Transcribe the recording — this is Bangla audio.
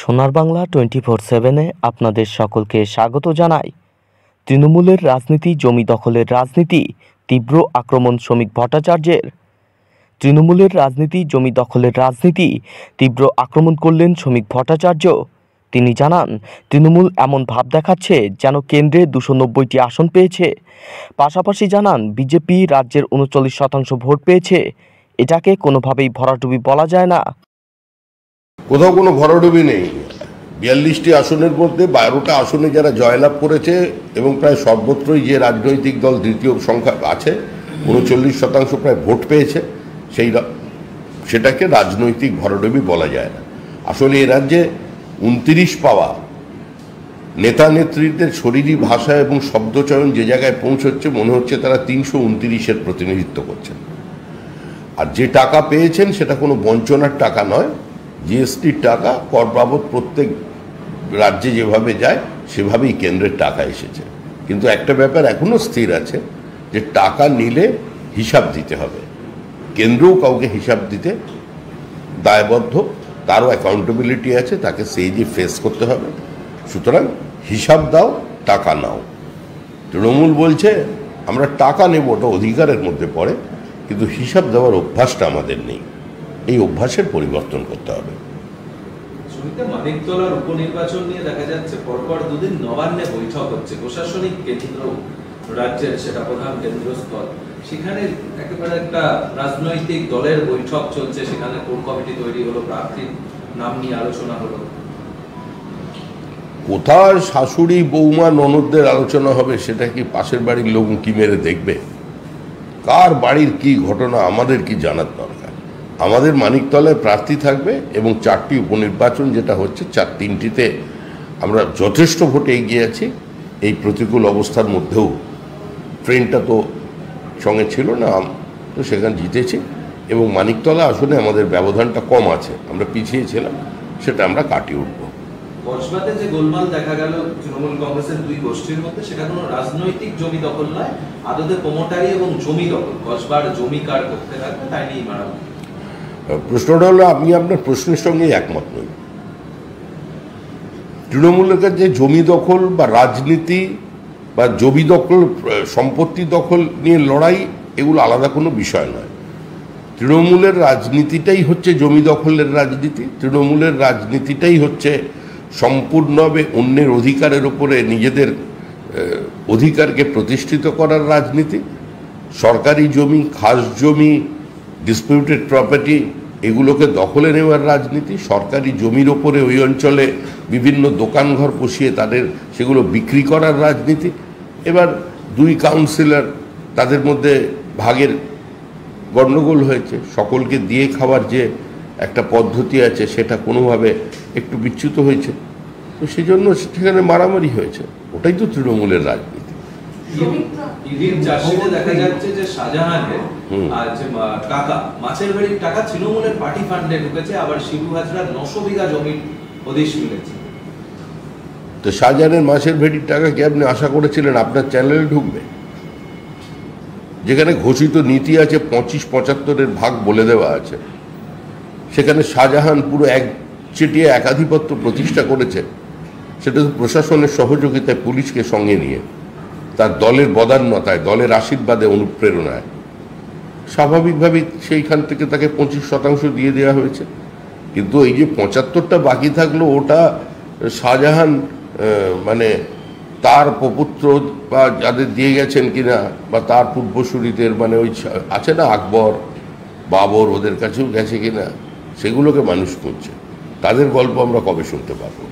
সোনার বাংলা 24/7-এ আপনাদের সকলকে স্বাগত জানাই। তৃণমূলের রাজনীতি, জমি দখলের রাজনীতি, তীব্র আক্রমণ শ্রমিক ভট্টাচার্যের। তৃণমূলের রাজনীতি, জমি দখলের রাজনীতি, তীব্র আক্রমণ করলেন শ্রমিক ভট্টাচার্য। তিনি জানান, তৃণমূল এমন ভাব দেখাচ্ছে যেন কেন্দ্রে 290টি আসন পেয়েছে। পাশাপাশি জানান, বিজেপি রাজ্যের 39% ভোট পেয়েছে। এটাকে কোনোভাবেই ভরাডুবি বলা যায় না। কোথাও কোনো ভরাডুবি নেই। 42টি আসনের মধ্যে 12টা আসনে যারা জয়লাভ করেছে এবং প্রায় সর্বত্রই যে রাজনৈতিক দল দ্বিতীয় সংখ্যা আছে, 39% প্রায় ভোট পেয়েছে, সেটাকে রাজনৈতিক ভরাডুবি বলা যায় না। আসলে এ রাজ্যে 29 পাওয়া নেতা নেত্রীদের শরীরী ভাষা এবং শব্দচয়ন যে জায়গায় পৌঁছচ্ছে, মনে হচ্ছে তারা 329-এর প্রতিনিধিত্ব করছেন। আর যে টাকা পেয়েছেন সেটা কোনো বঞ্চনার টাকা নয়, জিএসটির টাকা। কর বাবদ প্রত্যেক রাজ্যে যেভাবে যায় সেভাবেই কেন্দ্রের টাকা এসেছে। কিন্তু একটা ব্যাপার এখনো স্থির আছে, যে টাকা নিলে হিসাব দিতে হবে। কেন্দ্রও কাউকে হিসাব দিতে দায়বদ্ধ, তারও অ্যাকাউন্টেবিলিটি আছে, তাকে সেই যে ফেস করতে হবে। সুতরাং হিসাব দাও, টাকা নাও। তৃণমূল বলছে আমরা টাকা নেব, ওটা অধিকারের মধ্যে পড়ে, কিন্তু হিসাব দেওয়ার অভ্যাসটা আমাদের নেই। এই অভ্যাসের পরিবর্তন করতে হবে। মানিকতলার উপনির্বাচন নিয়ে দেখা যাচ্ছে পরপর দুদিন নবান্নে বৈঠক হচ্ছে। প্রশাসনিক কেন্দ্র রাজ্যের, সেটা প্রধান কেন্দ্রস্থল, সেখানে একেবারে একটা রাজনৈতিক দলের বৈঠক চলছে। সেখানে কোর কমিটি তৈরি হলো, প্রার্থীর নাম নিয়ে আলোচনা হলো। কোথায় শাশুড়ি বৌমা ননদদের আলোচনা হবে সেটা কি পাশের বাড়ির লোক কি মেরে দেখবে? কার বাড়ির কি ঘটনা আমাদের কি জানার দরকার? আমাদের মানিকতলায় প্রার্থী থাকবে এবং 4টি উপনির্বাচন যেটা হচ্ছে, 3টিতে আমরা যথেষ্ট ভোটে এগিয়ে আছি। এই প্রতিকূল অবস্থার মধ্যেও ট্রেনটা তো সঙ্গে ছিল না, তো সেখানে জিতেছি। এবং মানিকতলা আসলে আমাদের ব্যবধানটা কম আছে, আমরা পিছিয়ে ছিলাম, সেটা আমরা কাটিয়ে উঠবো। কসবাতে যে গোলমাল দেখা গেল তৃণমূল কংগ্রেসের দুই গোষ্ঠীর মধ্যে, সেটা কোনো রাজনৈতিক জমি দখল নয়, আদতে প্রমোটারি এবং জমি দখল। কসবার জমি কার করতে থাকবে তাই নিয়েই মারামারি। প্রশ্নটা হলো, আমি আপনার প্রশ্নের সঙ্গে একমত নই। তৃণমূলের কাছে জমি দখল বা রাজনীতি বা জমি দখল, সম্পত্তি দখল নিয়ে লড়াই, এগুলো আলাদা কোনো বিষয় নয়। তৃণমূলের রাজনীতিটাই হচ্ছে জমি দখলের রাজনীতি। তৃণমূলের রাজনীতিটাই হচ্ছে সম্পূর্ণভাবে অন্যের অধিকারের ওপরে নিজেদের অধিকারকে প্রতিষ্ঠিত করার রাজনীতি। সরকারি জমি, খাস জমি, ডিসপিউটেড প্রপার্টি, এগুলোকে দখলে নেওয়ার রাজনীতি। সরকারি জমির ওপরে ওই অঞ্চলে বিভিন্ন দোকানঘর বসিয়ে তাদের সেগুলো বিক্রি করার রাজনীতি। এবার 2 কাউন্সিলর, তাদের মধ্যে ভাগের গণ্ডগোল হয়েছে, সকলকে দিয়ে খাওয়ার যে একটা পদ্ধতি আছে সেটা কোনোভাবে একটু বিচ্যুত হয়েছে, তো সেই জন্য সেখানে মারামারি হয়েছে। ওটাই তো তৃণমূলের রাজনীতি। দেখা যাচ্ছে যে শাহজাহানের টাকা, মাছের বাড়ির টাকা তৃণমূলের পার্টি ফান্ডে ঢুকেছে, আবার শিবু হাজরার 900 বিঘা জমির হদিশ মিলেছে। তো শাহজাহানের মাছের ভেড়ির টাকা কি আপনি আশা করেছিলেন আপনার চ্যানেলে ঢুকবে? যেখানে ঘোষিত নীতি আছে, 25-75-এর ভাগ বলে দেওয়া আছে, সেখানে শাহজাহান পুরো একচেটিয়া একাধিপত্য প্রতিষ্ঠা করেছে। সেটা তো প্রশাসনের সহযোগিতায়, পুলিশকে সঙ্গে নিয়ে, তার দলের বদান্যতায়, দলের আশীর্বাদে, অনুপ্রেরণায়। স্বাভাবিকভাবেই সেইখান থেকে তাকে 25% দিয়ে দেওয়া হয়েছে। কিন্তু এই যে 75টা বাকি থাকলো, ওটা শাহজাহান মানে তার প্রপুত্র বা যাদের দিয়ে গেছেন কিনা, বা তার পূর্বসূরীদের, মানে ওই আছে না আকবর, বাবর, ওদের কাছেও গেছে কিনা, সেগুলোকে মানুষ করছে। তাদের গল্প আমরা কবে শুনতে পারবো?